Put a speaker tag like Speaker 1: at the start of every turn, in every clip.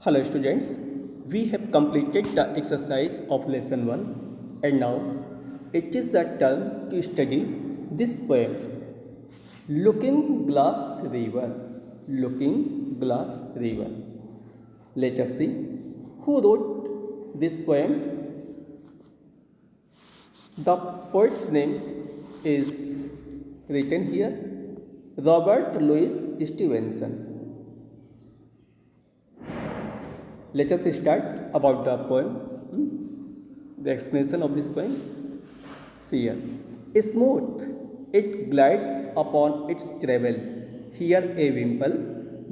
Speaker 1: Hello students, we have completed the exercise of lesson 1 and now it is the turn to study this poem Looking Glass River. Looking Glass River. Let us see who wrote this poem. The poet's name is written here, Robert Louis Stevenson. Let us start about the poem, the explanation of this poem. See here. Smooth it glides upon its travel, here a wimple,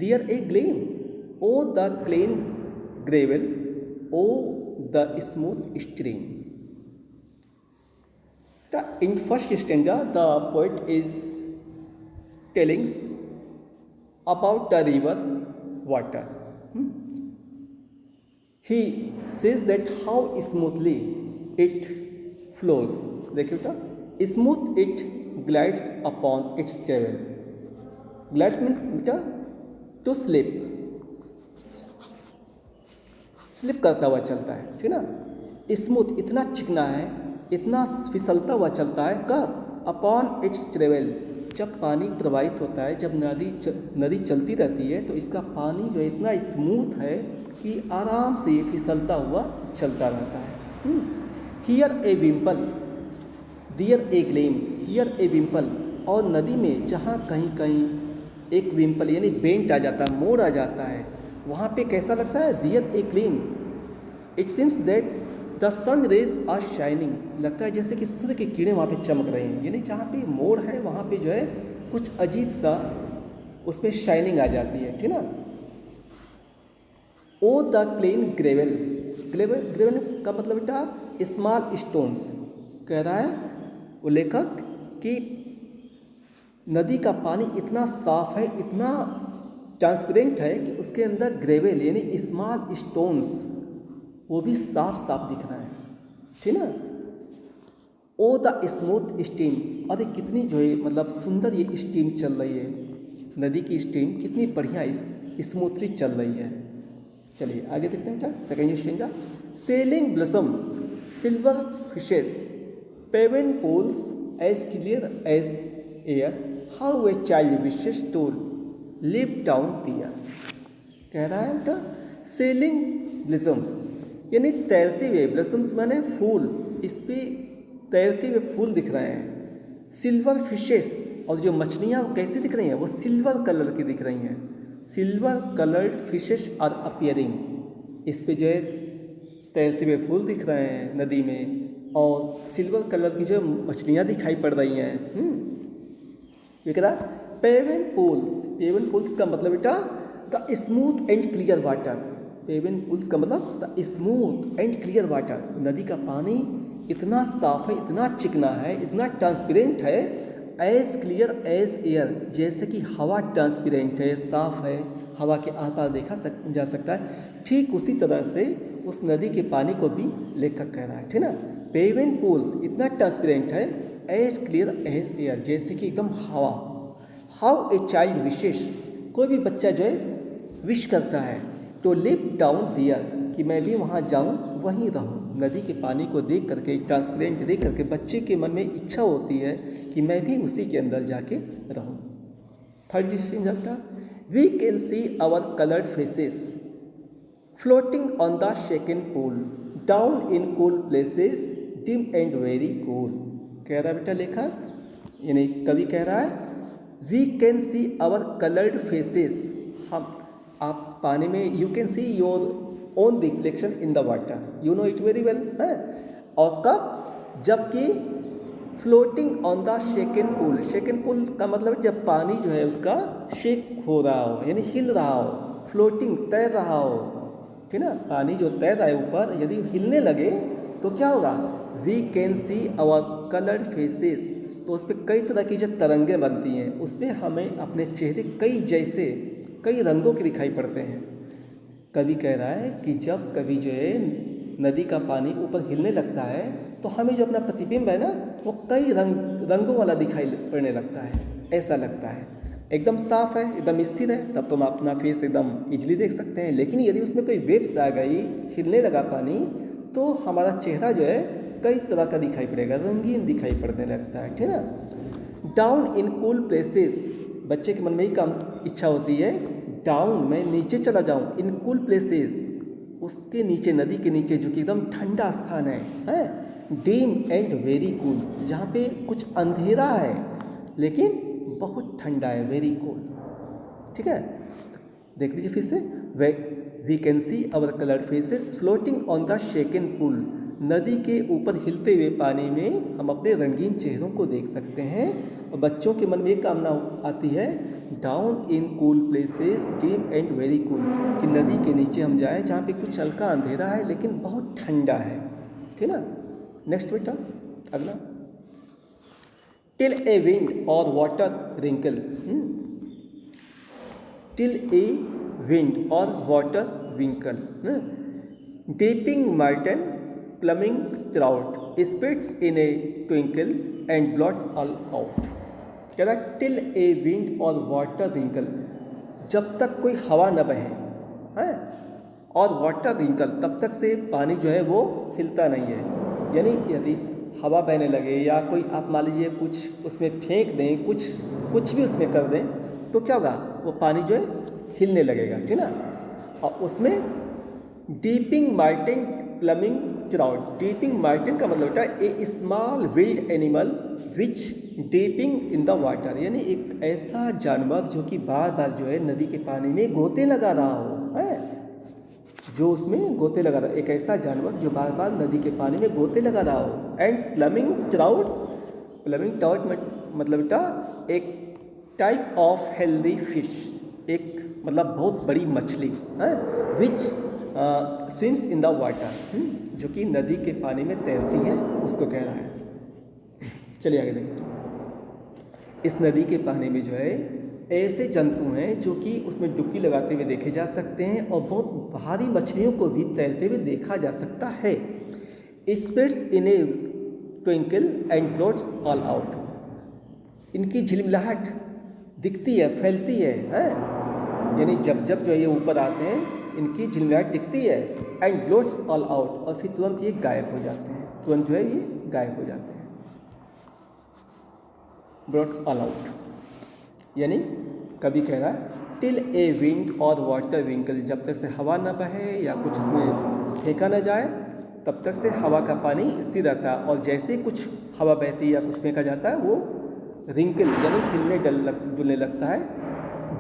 Speaker 1: there a gleam. Oh, the clean gravel, oh, the smooth stream. In first stanza, the poet is telling about the river water. He says that how smoothly it flows. देखिए बेटा, smooth it glides upon its travel. Glides means बेटा to slip. Slip करता हुआ चलता है, ठीक है ना. स्मूथ इतना चिकना है, इतना फिसलता हुआ चलता है. कब? अपॉन इट्स ट्रेवल, जब पानी प्रवाहित होता है, जब नदी चलती रहती है तो इसका पानी जो इतना स्मूथ है कि आराम से फिसलता हुआ चलता रहता है. Here a wimple, there a gleam. Here a wimple, और नदी में जहाँ कहीं कहीं एक विम्पल यानी बेंट आ जाता है, मोड़ आ जाता है, वहाँ पे कैसा लगता है? There a gleam. It seems that the sun rays are shining. लगता है जैसे कि सूर्य की किरणें वहाँ पे चमक रही हैं. यानी जहाँ पे मोड़ है वहाँ पे जो है कुछ अजीब सा उसमें शाइनिंग आ जाती है, ठीक ना. ओ द क्लीन ग्रेवल. ग्रेवल का मतलब बेटा स्मॉल स्टोन्स. कह रहा है वो लेखक कि नदी का पानी इतना साफ है, इतना ट्रांसपेरेंट है कि उसके अंदर ग्रेवल यानी स्मॉल स्टोन्स वो भी साफ साफ दिख रहा है, ठीक ना. ओ द स्मूथ स्टीम. अरे कितनी जो है मतलब सुंदर ये स्टीम चल रही है, नदी की स्टीम कितनी बढ़िया स्मूथली चल रही है. चलिए आगे देखते हैं क्या. Second stanza. Sailing blossoms, silver fishes, paven pools as clear as air, how a child wishes to live down there. कह रहा है बेटा सेलिंग ब्लॉसम्स यानी तैरते हुए, ब्लॉसम्स माने फूल, इस पे तैरते हुए फूल दिख रहे हैं. सिल्वर फिशेस, और जो मछलियाँ कैसी दिख रही हैं वो सिल्वर कलर की दिख रही हैं. Silver coloured fishes are appearing. इस पे जो है तैरते हुए फूल दिख रहे हैं नदी में, और सिल्वर कलर की जो मछलियाँ दिखाई पड़ रही हैं. ये कह रहा पेवन पूल्स. पेवन पूल्स का मतलब बेटा the smooth and clear water. Paven pools का मतलब the smooth and clear water. नदी का पानी इतना साफ है, इतना चिकना है, इतना ट्रांसपेरेंट है, एज क्लियर एज एयर, जैसे कि हवा ट्रांसपेरेंट है, साफ है, हवा के आर पार देखा जा सकता है. ठीक उसी तरह से उस नदी के पानी को भी लेखक कह रहा है, ठीक ना. पेवन पूल्स इतना ट्रांसपेरेंट है, एज क्लियर एज एयर, जैसे कि एकदम हवा. हाउ ए चाइल्ड विशेस, कोई भी बच्चा जो है विश करता है टू लिव डाउन दियर, कि मैं भी वहाँ जाऊँ, वहीं रहूँ. नदी के पानी को देख करके, ट्रांसपेरेंट देख करके बच्चे के मन में इच्छा होती है कि मैं भी उसी के अंदर जाके रहूँ. Third stanza. We can see our coloured faces floating on the shaken pool, down in cool places, dim and very cool. कह रहा है बेटा लेखक, यानी कवि कह रहा है we can see our coloured faces. हम आप पानी में you can see your own reflection in the water, you know it very well है. और कब? जबकि floating on the shaken pool. Shaken pool का मतलब जब पानी जो है उसका शेक हो रहा हो, यानी हिल रहा हो, फ्लोटिंग तैर रहा हो, ठीक ना. पानी जो तैर रहा है ऊपर, यदि हिलने लगे तो क्या होगा? We can see our coloured faces. तो उस पर कई तरह की जो तरंगें बनती हैं, उसमें हमें अपने चेहरे कई रंगों के दिखाई पड़ते हैं. कवि कह रहा है कि जब कभी जो है नदी का पानी ऊपर हिलने लगता है तो हमें जो अपना प्रतिबिंब है ना वो कई रंगों वाला दिखाई पड़ने लगता है, ऐसा लगता है. एकदम साफ है, एकदम स्थिर है, तब तो हम अपना फेस एकदम इजीली देख सकते हैं। लेकिन यदि उसमें कोई वेव्स आ गई, हिलने लगा पानी, तो हमारा चेहरा जो है कई तरह का दिखाई पड़ेगा, रंगीन दिखाई पड़ने लगता है, ठीक है ना। डाउन इन कूल प्लेसेस, बच्चे के मन में ही काम इच्छा होती है, डाउन मैं नीचे चला जाऊं, इन कूल प्लेसेस, उसके नीचे, नदी के नीचे जो कि एकदम ठंडा स्थान है, डीम एंड वेरी कूल, जहाँ पे कुछ अंधेरा है लेकिन बहुत ठंडा है, वेरी कूल, ठीक है। देख लीजिए फिर से, we can see our coloured faces floating on the shaken pool, नदी के ऊपर हिलते हुए पानी में हम अपने रंगीन चेहरों को देख सकते हैं। और बच्चों के मन में एक कामना आती है, down in cool places dim and very cool, कि नदी के नीचे हम जाएं जहाँ पे कुछ हल्का अंधेरा है लेकिन बहुत ठंडा है, ठीक ना। नेक्स्ट बेटा अगला, till a wind or water wrinkle, till a wind or water winkle, dipping martin plumping trout spreads in a twinkle and blots all out. कह रहा है till a wind or water wrinkle, जब तक कोई हवा न बहे, है, और वाटर रिंकल, तब तक से पानी जो है वो हिलता नहीं है। यानी यदि हवा बहने लगे या कोई आप मान लीजिए कुछ उसमें फेंक दें, कुछ भी उसमें कर दें, तो क्या होगा, वो पानी जो है हिलने लगेगा, ठीक ना। और उसमें dipping martin plumping trout, dipping martin का मतलब होता है a small wild animal which dipping in the water, यानी एक ऐसा जानवर जो कि बार बार जो है नदी के पानी में गोते लगा रहा हो, है, जो उसमें गोते लगा रहा है, एक ऐसा जानवर जो बार बार नदी के पानी में गोते लगा रहा हो। एंड प्लमिंग ट्राउट, प्लमिंग ट्राउट मतलब बेटा एक टाइप ऑफ हेल्दी फिश, एक मतलब बहुत बड़ी मछली है, विच स्विम्स इन द वाटर, जो कि नदी के पानी में तैरती है, उसको कह रहा है। चलिए आगे देखते। इस नदी के पानी में जो है ऐसे जंतु हैं जो कि उसमें डुबकी लगाते हुए देखे जा सकते हैं और बहुत भारी मछलियों को भी तैरते हुए देखा जा सकता है। Spits in a twinkle and blots all out, इनकी झिलमिलाहट दिखती है, फैलती है, यानी जब जब जो ये ऊपर आते हैं इनकी झिलमिलाहट दिखती है, एंड ब्लॉट्स ऑल आउट, और फिर तुरंत ये गायब हो जाते हैं, तुरंत जो है ये गायब हो जाते हैं। ब्लॉट्स ऑल आउट यानी कभी कह रहा है till a wind or water विंकल, जब तक से हवा न बहे या कुछ इसमें फेंका न जाए तब तक से हवा का पानी स्थिर रहता है, और जैसे कुछ हवा बहती या कुछ फेंका जाता है वो रिंकल यानी हिलने डुलने लगता है।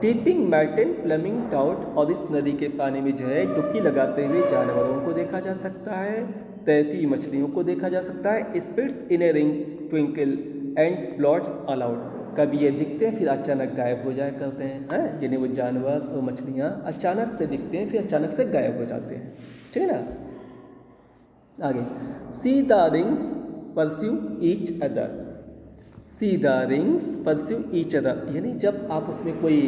Speaker 1: डीपिंग मार्टिन प्लमिंग ट्राउट, और इस नदी के पानी में जो है डुबकी लगाते हुए जानवरों को देखा जा सकता है, तैरती मछलियों को देखा जा सकता है। Spits in a ring twinkle and blots all out, कभी ये दिखते हैं फिर अचानक गायब हो जाया करते हैं, यानी वो जानवर और मछलियाँ अचानक से दिखते हैं फिर अचानक से गायब हो जाते हैं, ठीक है ना। आगे, सी the rings pursue each other, C the rings pursue each other, यानी जब आप उसमें कोई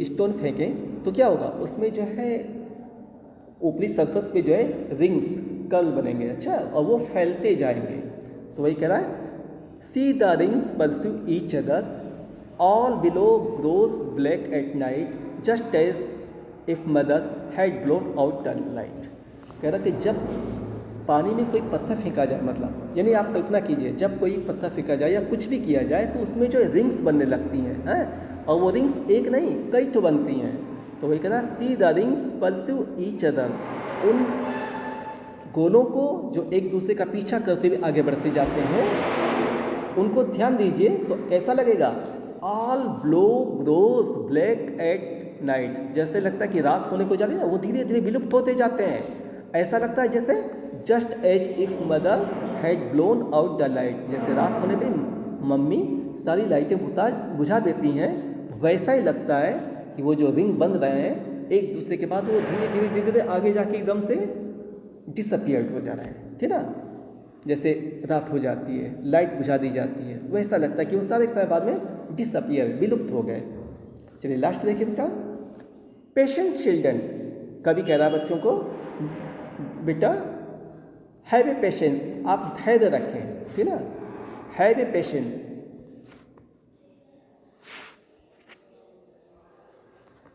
Speaker 1: स्टोन फेंकें तो क्या होगा, उसमें जो है ऊपरी सरफेस पे जो है रिंग्स कर्ल बनेंगे, अच्छा, और वो फैलते जाएंगे। तो वही कह रहा है see the rings pursue each other, all below grows black at night just as if mother had blown out the light. कह रहा कि जब पानी में कोई पत्थर फेंका जाए, मतलब यानी आप कल्पना कीजिए जब कोई पत्थर फेंका जाए या कुछ भी किया जाए तो उसमें जो रिंग्स बनने लगती हैं, और वो रिंग्स एक नहीं कई तो बनती हैं। तो वही कह रहा सी the rings pursue each other, उन गोलों को जो एक दूसरे का पीछा करते हुए आगे बढ़ते जाते हैं उनको ध्यान दीजिए तो कैसा लगेगा, all blow grows black at night, जैसे लगता है कि रात होने को जाती है ना, वो धीरे धीरे विलुप्त होते जाते हैं। ऐसा लगता है जैसे just as if mother had blown out the light, जैसे रात होने पे मम्मी सारी लाइटें बुझा देती हैं, वैसा ही लगता है कि वो जो रिंग बन रहे हैं एक दूसरे के बाद वो धीरे धीरे धीरे धीरे आगे जाके एकदम से डिसअपियर्ड हो जा रहे हैं, ठीक ना। जैसे रात हो जाती है, लाइट बुझा दी जाती है, वैसा लगता है कि वो सारे समय बाद में डिसअपियर, विलुप्त हो गए। चलिए लास्ट देखिए बेटा, पेशेंस चिल्ड्रन, कभी कह रहा है बच्चों को बेटा हैव ए पेशेंस, आप धैर्य रखें, ठीक ना, have a patience,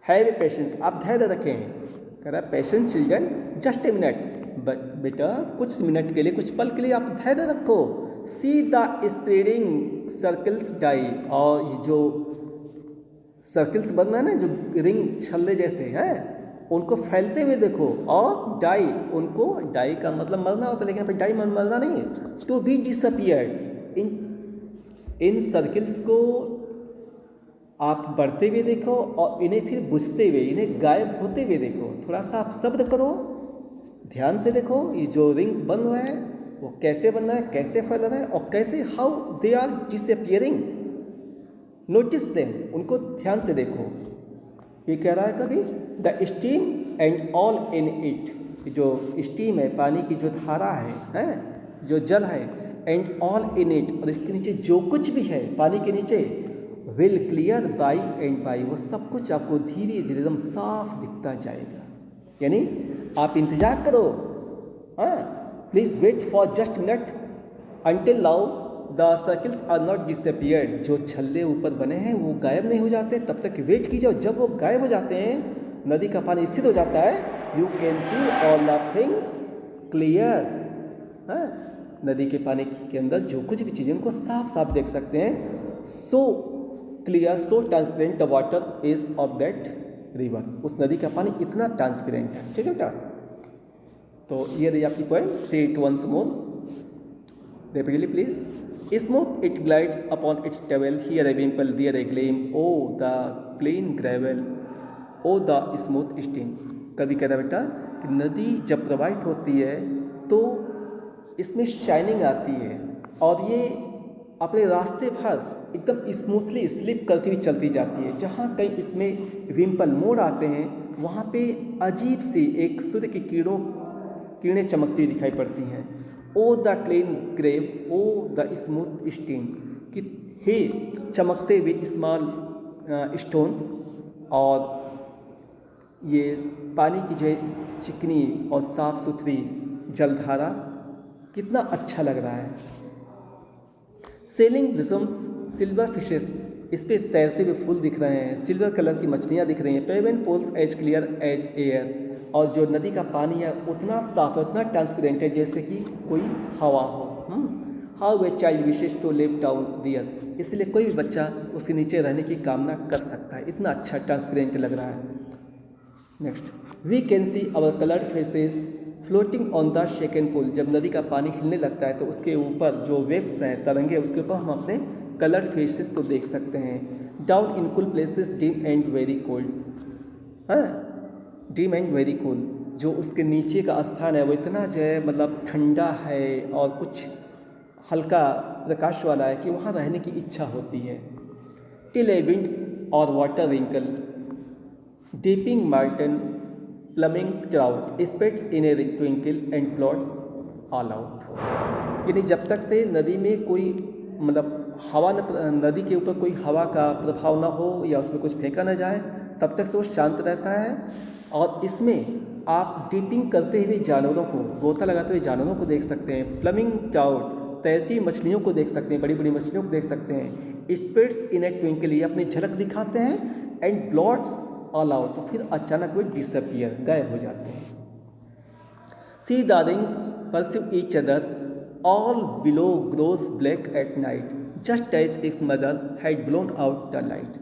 Speaker 1: have a patience, आप धैर्य रखें। कह रहा है patience children, just a minute, बेटा कुछ मिनट के लिए, कुछ पल के लिए आप धैर्य रखो। See the spreading circles die, और ये जो सर्कल्स बन रहे हैं ना, जो रिंग छल्ले जैसे हैं, उनको फैलते हुए देखो। और डाई, उनको, डाई का मतलब मरना होता है, लेकिन फिर डाई मरना नहीं है, टू बी डिसअपियर्ड। इन सर्कल्स को आप बढ़ते हुए देखो और इन्हें फिर बुझते हुए, इन्हें गायब होते हुए देखो। थोड़ा सा आप शब्द करो, ध्यान से देखो, ये जो रिंग्स बन रहा है वो कैसे बन रहा है, कैसे फैल रहा है, और कैसे how they are disappearing, notice them, उनको ध्यान से देखो। ये कह रहा है कभी the steam and all in it, जो स्टीम है, पानी की जो धारा है जो जल है, एंड ऑल इन इट, और इसके नीचे जो कुछ भी है पानी के नीचे, will clear by and by, वो सब कुछ आपको धीरे धीरे एकदम साफ दिखता जाएगा। यानी आप इंतजार करो, please wait for just minute until now the circles are not disappeared, जो छल्ले ऊपर बने हैं वो गायब नहीं हो जाते, तब तक वेट कीजिए। जब वो गायब हो जाते हैं, नदी का पानी स्थिर हो जाता है, you can see all the things clear. नदी के पानी के अंदर जो कुछ भी चीज़ें उनको साफ साफ देख सकते हैं। So clear, so transparent the water is of that river, उस नदी का पानी इतना ट्रांसपेरेंट है। ठीक है बेटा, तो ये रही आपकी point. Say it once more rapidly please. Smooth it glides upon its table, here a wimple, there a gleam, O the clean gravel, O the smooth stream. कभी कहता बेटा कि नदी जब प्रवाहित होती है तो इसमें शाइनिंग आती है, और ये अपने रास्ते भर एकदम स्मूथली स्लिप करती हुई चलती जाती है। जहाँ कहीं इसमें विम्पल मोड़ आते हैं, वहाँ पे अजीब सी एक सूर्य की किरणें चमकती हुई दिखाई पड़ती हैं। O the clean gravel, O the smooth stream, कि हे चमकते हुए स्मॉल स्टोन्स, और ये पानी की जो है चिकनी और साफ़ सुथरी जलधारा, कितना अच्छा लग रहा है। सेलिंग ब्लिसम्स सिल्वर फिशेस, इस पे तैरते हुए फूल दिख रहे हैं, सिल्वर कलर की मछलियाँ दिख रही हैं। Paven pools as clear as air, और जो नदी का पानी है उतना साफ है, उतना ट्रांसपेरेंट है जैसे कि कोई हवा हो। How a child wishes to live down there, इसलिए कोई भी बच्चा उसके नीचे रहने की कामना कर सकता है, इतना अच्छा ट्रांसपेरेंट लग रहा है। Next, we can see our coloured faces floating on the shaken pool, जब नदी का पानी हिलने लगता है तो उसके ऊपर जो वेव्स हैं, तरंगे, उसके ऊपर हम अपने कलर्ड फेसेस को देख सकते हैं। Down in cool places dim and very cold, dim and very cool, जो उसके नीचे का स्थान है वो इतना जो है मतलब ठंडा है और कुछ हल्का प्रकाश वाला है कि वहाँ रहने की इच्छा होती है। Till a wind or water wrinkle, dipping martin, plumping trout, spreads in a twinkle and blots all out, यानी जब तक से नदी में कोई मतलब हवा नदी के ऊपर कोई हवा का प्रभाव ना हो या उसमें कुछ फेंका ना जाए, तब तक से वो शांत रहता है। और इसमें आप डीपिंग करते हुए जानवरों को, गोता लगाते हुए जानवरों को देख सकते हैं। प्लमिंग ट्राउट, तैरती मछलियों को देख सकते हैं, बड़ी बड़ी मछलियों को देख सकते हैं। स्पेट्स इन ए ट्विंकल, ये अपनी झलक दिखाते हैं। एंड ब्लॉट्स ऑल आउट, तो फिर अचानक वो डिसअपियर, गायब हो जाते हैं। See the rings pursue each other, all below grows black at night, just as if mother had blown out the light.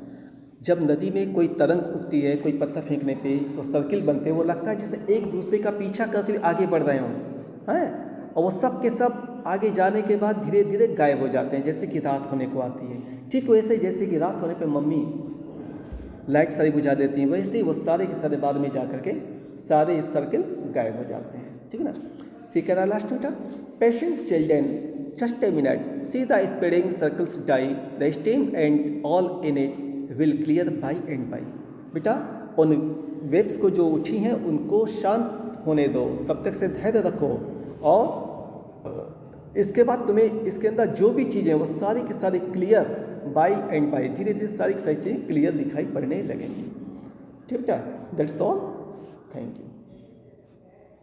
Speaker 1: जब नदी में कोई तरंग उठती है, कोई पत्थर फेंकने पे तो सर्किल बनते हैं, वो लगता है जैसे एक दूसरे का पीछा करते हुए आगे बढ़ रहे हों, हैं, और वो सब के सब आगे जाने के बाद धीरे धीरे गायब हो जाते हैं, जैसे कि रात होने को आती है। ठीक वैसे जैसे कि रात होने पे मम्मी लाइट सारी बुझा देती हैं, वैसे ही वो सारे के सारे बाद में जा कर के सारे सर्किल गायब हो जाते हैं। ठीक है ना। फिर कह रहा है लास्ट में, patience children, just a minute, see the spreading circles die, the steam and all in it will clear by and by. बेटा उन वेव्स को जो उठी हैं उनको शांत होने दो, तब तक से धैर्य रखो, और इसके बाद तुम्हें इसके अंदर जो भी चीज़ें वो सारी की सारी क्लियर बाई एंड बाई, धीरे धीरे सारी की सारी चीज़ें क्लियर दिखाई पड़ने लगेंगी। ठीक है, दैट्स ऑल, थैंक यू।